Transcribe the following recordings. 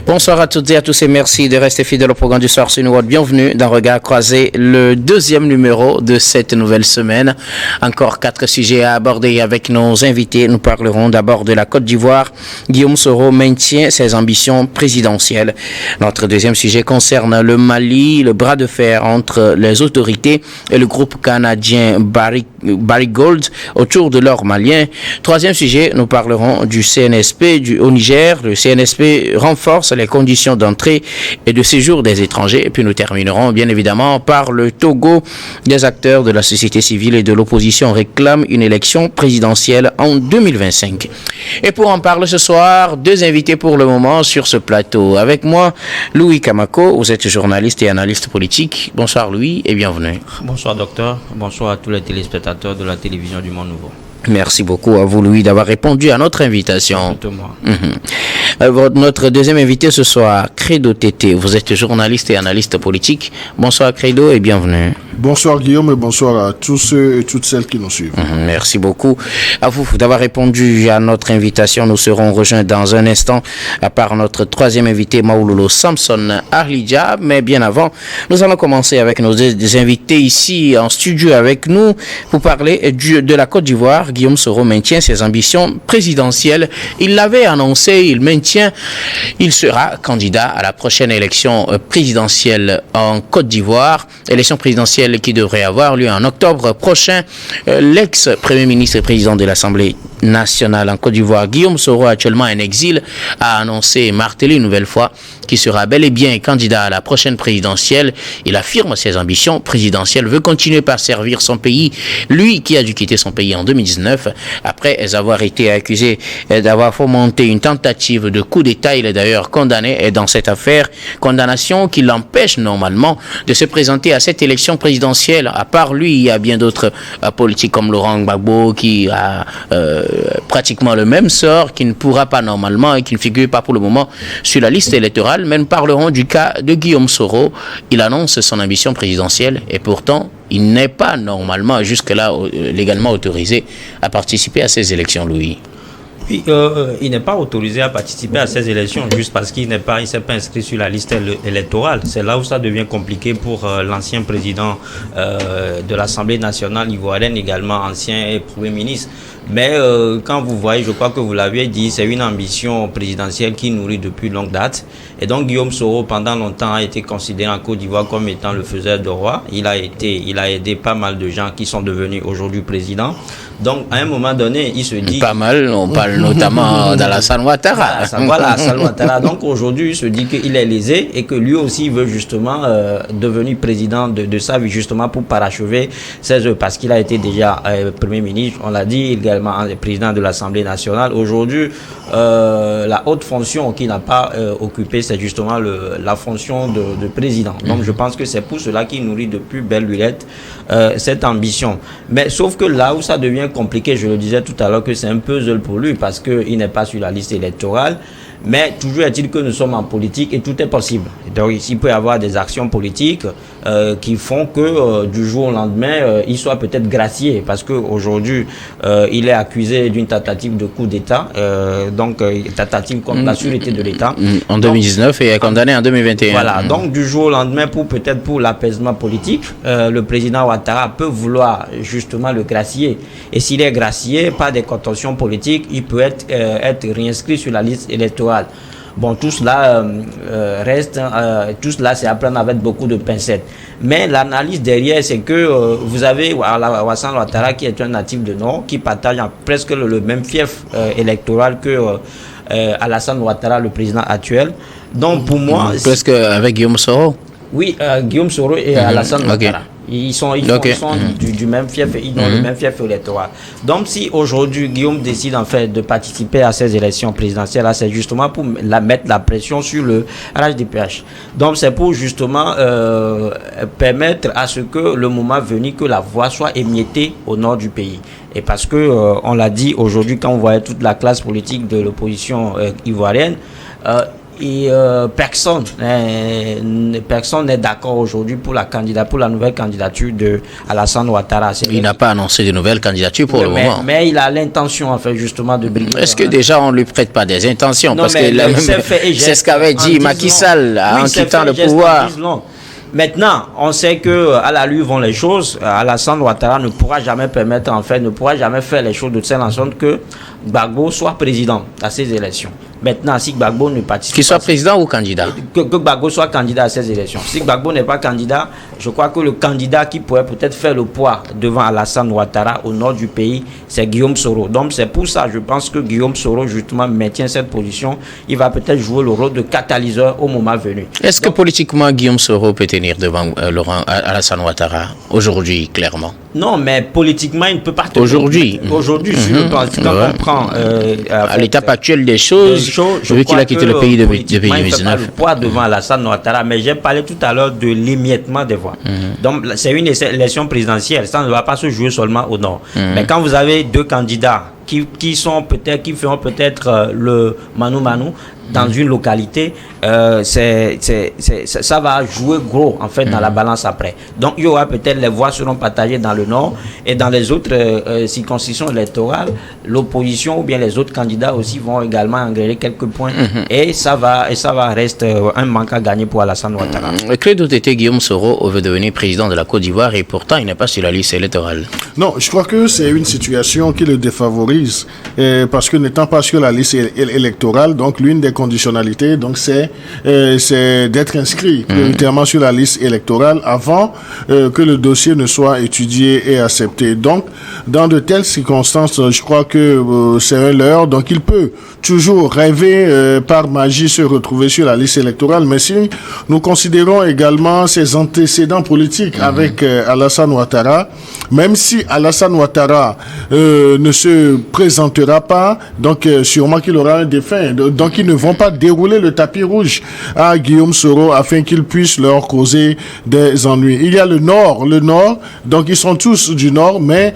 Bonsoir à toutes et à tous et merci de rester fidèles au programme du soir sur New World. Bienvenue dans Regard Croisé, le deuxième numéro de cette nouvelle semaine. Encore 4 sujets à aborder avec nos invités. Nous parlerons d'abord de la Côte d'Ivoire. Guillaume Soro maintient ses ambitions présidentielles. Notre deuxième sujet concerne le Mali, le bras de fer entre les autorités et le groupe canadien Barrick Gold autour de l'or malien. Troisième sujet, nous parlerons du CNSP au Niger. Le CNSP renforce les conditions d'entrée et de séjour des étrangers. Et puis nous terminerons bien évidemment par le Togo. Des acteurs de la société civile et de l'opposition réclament une élection présidentielle en 2025. Et pour en parler ce soir, 2 invités pour le moment sur ce plateau. Avec moi, Louis Kamako, vous êtes journaliste et analyste politique. Bonsoir Louis et bienvenue. Bonsoir docteur, bonsoir à tous les téléspectateurs de la télévision du Monde Nouveau. Merci beaucoup à vous, Louis, d'avoir répondu à notre invitation. Notre deuxième invité ce soir, Credo Tété. Vous êtes journaliste et analyste politique. Bonsoir Credo et bienvenue. Bonsoir Guillaume et bonsoir à tous ceux et toutes celles qui nous suivent. Merci beaucoup à vous d'avoir répondu à notre invitation. Nous serons rejoints dans un instant par notre troisième invité, Maouloulou Samson Arlidja. Mais bien avant, nous allons commencer avec nos deux invités ici en studio avec nous pour parler de la Côte d'Ivoire. Guillaume Soro maintient ses ambitions présidentielles. Il l'avait annoncé, il sera candidat à la prochaine élection présidentielle en Côte d'Ivoire. Élection présidentielle qui devrait avoir lieu en octobre prochain. L'ex-premier ministre et président de l'Assemblée nationale en Côte d'Ivoire, Guillaume Soro, actuellement en exil, a annoncé et martelé une nouvelle fois qu'il sera bel et bien candidat à la prochaine présidentielle. Il affirme ses ambitions présidentielles, veut continuer par servir son pays, lui qui a dû quitter son pays en 2019 après avoir été accusé d'avoir fomenté une tentative de coup d'État. Il est d'ailleurs condamné dans cette affaire, condamnation qui l'empêche normalement de se présenter à cette élection présidentielle. À part lui, il y a bien d'autres politiques comme Laurent Gbagbo qui a pratiquement le même sort, qui ne pourra pas normalement et qui ne figure pas pour le moment sur la liste électorale. Mais nous parlerons du cas de Guillaume Soro. Il annonce son ambition présidentielle et pourtant il n'est pas normalement jusque-là légalement autorisé à participer à ces élections, Louis. Oui, il n'est pas autorisé à participer à ces élections juste parce qu'il ne s'est pas inscrit sur la liste électorale. C'est là où ça devient compliqué pour l'ancien président de l'Assemblée nationale ivoirienne, également ancien Premier ministre. Mais quand vous voyez, je crois que vous l'aviez dit, c'est une ambition présidentielle qui nourrit depuis longue date. Et donc Guillaume Soro, pendant longtemps, a été considéré en Côte d'Ivoire comme étant le faiseur de roi. Il a aidé pas mal de gens qui sont devenus aujourd'hui présidents. Donc à un moment donné, il se dit... Pas mal, on parle notamment d'Alassane Ouattara. Voilà, Alassane Ouattara. Donc aujourd'hui, il se dit qu'il est lésé et que lui aussi veut justement devenir président de sa vie, justement pour parachever ses œuvres. Parce qu'il a été déjà Premier ministre, on l'a dit, également président de l'Assemblée nationale. Aujourd'hui, la haute fonction qu'il n'a pas occupée, c'est justement la fonction de président. Donc je pense que c'est pour cela qu'il nourrit depuis belle lurette cette ambition. Mais sauf que là où ça devient compliqué, je le disais tout à l'heure, que c'est un puzzle pour lui parce qu'il n'est pas sur la liste électorale. Mais toujours est-il que nous sommes en politique et tout est possible. Donc il peut y avoir des actions politiques qui font que du jour au lendemain, il soit peut-être gracié parce qu'aujourd'hui, il est accusé d'une tentative de coup d'État, donc tentative contre la sûreté de l'État. En 2019 et est condamné en 2021. Voilà, donc du jour au lendemain, peut-être pour l'apaisement politique, le président Ouattara peut vouloir justement le gracier. Et s'il est gracié par des contentions politiques, il peut être réinscrit sur la liste électorale. Bon, tout cela tout cela c'est à prendre avec beaucoup de pincettes. Mais l'analyse derrière, c'est que vous avez Alassane Ouattara qui est un natif de Nord, qui partage presque le même fief électoral que Alassane Ouattara, le président actuel. Donc pour moi... Presque avec Guillaume Soro. Oui, Guillaume Soro et Alassane Ouattara. Ils sont du même fief, ils ont le même fief électoral. Donc si aujourd'hui Guillaume décide en fait de participer à ces élections présidentielles, c'est justement pour mettre la pression sur le RHDPH. Donc c'est pour justement permettre à ce que le moment venu que la voix soit émiettée au nord du pays. Et parce que on l'a dit aujourd'hui quand on voyait toute la classe politique de l'opposition ivoirienne, et personne n'est d'accord aujourd'hui pour la nouvelle candidature de Alassane Ouattara. Il n'a pas annoncé de nouvelle candidature pour le moment. Mais il a l'intention, en fait, justement, de briguer. Est-ce que déjà on ne lui prête pas des intentions? Non, parce que c'est ce qu'avait dit Macky Sall en quittant le pouvoir. Maintenant, on sait que à la lui vont les choses. Alassane Ouattara ne pourra jamais faire les choses de telle sorte que Gbagbo soit président à ces élections. Maintenant, si Gbagbo ne participe pas... Qu'il soit président ou candidat? Que Gbagbo soit candidat à ces élections. Si Gbagbo n'est pas candidat, je crois que le candidat qui pourrait peut-être faire le poids devant Alassane Ouattara au nord du pays, c'est Guillaume Soro. Donc c'est pour ça, je pense que Guillaume Soro, justement, maintient cette position. Il va peut-être jouer le rôle de catalyseur au moment venu. Est-ce que politiquement, Guillaume Soro peut tenir devant Alassane Ouattara aujourd'hui, clairement? Non, mais politiquement, il ne peut pas tenir. Aujourd'hui, sur le plan, quand on prend... à l'étape actuelle des choses, vu qu'il a quitté le pays depuis 2019. Il ne fait pas le poids devant Alassane Ouattara, mais j'ai parlé tout à l'heure de l'émiettement des voix. Donc, c'est une élection présidentielle, ça ne va pas se jouer seulement au nord. Mais quand vous avez deux candidats qui feront peut-être le mano-mano dans une localité, ça va jouer gros en fait dans la balance après. Donc il y aura peut-être les voix seront partagées dans le nord et dans les autres circonscriptions électorales, l'opposition ou bien les autres candidats aussi vont également engrainer quelques points et ça va rester un manque à gagner pour Alassane Ouattara. Que doute était Guillaume Soro veut devenir président de la Côte d'Ivoire et pourtant il n'est pas sur la liste électorale? Non, je crois que c'est une situation qui le défavorise parce que n'étant pas sur la liste électorale, donc l'une des conditionnalités, donc c'est d'être inscrit prioritairement sur la liste électorale avant que le dossier ne soit étudié et accepté. Donc, dans de telles circonstances, je crois que c'est un leurre. Donc, il peut toujours rêver par magie se retrouver sur la liste électorale. Mais si nous considérons également ses antécédents politiques avec Alassane Ouattara, même si Alassane Ouattara ne se présentera pas, donc sûrement qu'il aura un défunt. Donc, ils ne vont pas dérouler le tapis rouge à Guillaume Soro afin qu'il puisse leur causer des ennuis. Il y a le Nord, donc ils sont tous du Nord, mais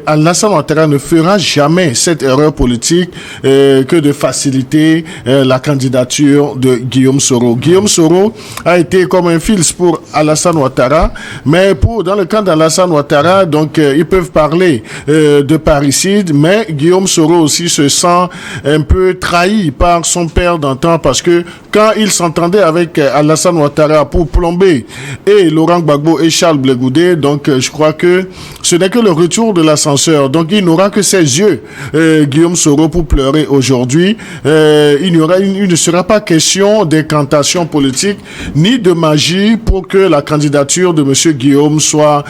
Alassane Ouattara ne fera jamais cette erreur politique que de faciliter la candidature de Guillaume Soro. Guillaume Soro a été comme un fils pour Alassane Ouattara, mais dans le cas d'Alassane Ouattara, donc ils peuvent parler de parricide, mais Guillaume Soro aussi se sent un peu trahi par son père d'antan parce que quand il s'entendait avec Alassane Ouattara pour plomber et Laurent Gbagbo et Charles Blé Goudé, donc je crois que ce n'est que le retour de l'ascenseur. Donc il n'aura que ses yeux, Guillaume Soro, pour pleurer aujourd'hui. Il ne sera pas question d'incantation politique ni de magie pour que la candidature de M. Guillaume soit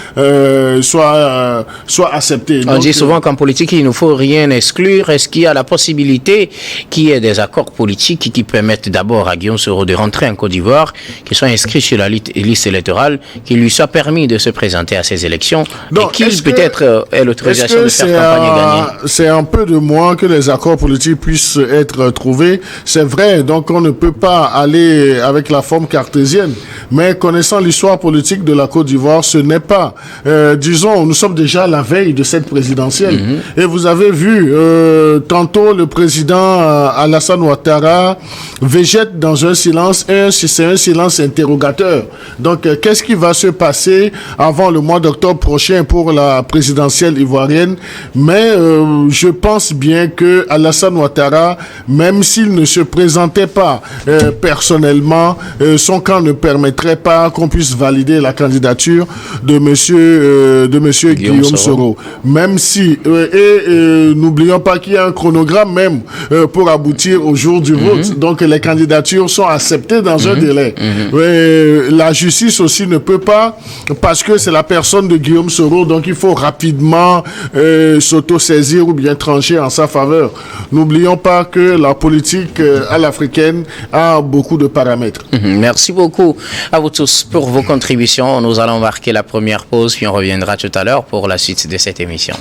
acceptée. On dit souvent qu'en politique, il ne faut rien exclure. Est-ce qu'il y a la possibilité qu'il y ait des accords politiques qui permettent d'abord à Guillaume Soro de rentrer en Côte d'Ivoire, qu'il soit inscrit sur la liste électorale, qu'il lui soit permis de se présenter à ces élections et qu'il peut-être ait l'autorisation de faire campagne et gagner? C'est un peu de moins que les accords politiques puissent être trouvés. C'est vrai, donc on ne peut pas aller avec la forme cartésienne. Mais connaissant l'histoire politique de la Côte d'Ivoire, ce n'est pas, disons, nous sommes déjà à la veille de cette présidentielle. Et vous avez vu, tantôt le président Alassane Ouattara végète dans un silence, et c'est un silence interrogateur. Donc, qu'est-ce qui va se passer avant le mois d'octobre prochain pour la présidentielle ivoirienne? Mais je pense bien que Alassane Ouattara, même s'il ne se présentait pas personnellement, son camp ne permettrait pas qu'on puisse valider la candidature de monsieur Guillaume Soro. Même si, n'oublions pas qu'il y a un chronogramme même pour aboutir au jour du vote. Donc, les candidatures sont acceptées dans un délai. La justice aussi ne peut pas, parce que c'est la personne de Guillaume Soro, donc il faut rapidement s'auto-saisir ou bien trancher en sa faveur. N'oublions pas que la politique à l'africaine a beaucoup de paramètres. Merci beaucoup à vous tous pour vos contributions. Nous allons marquer la première pause, puis on reviendra tout à l'heure pour la suite de cette émission.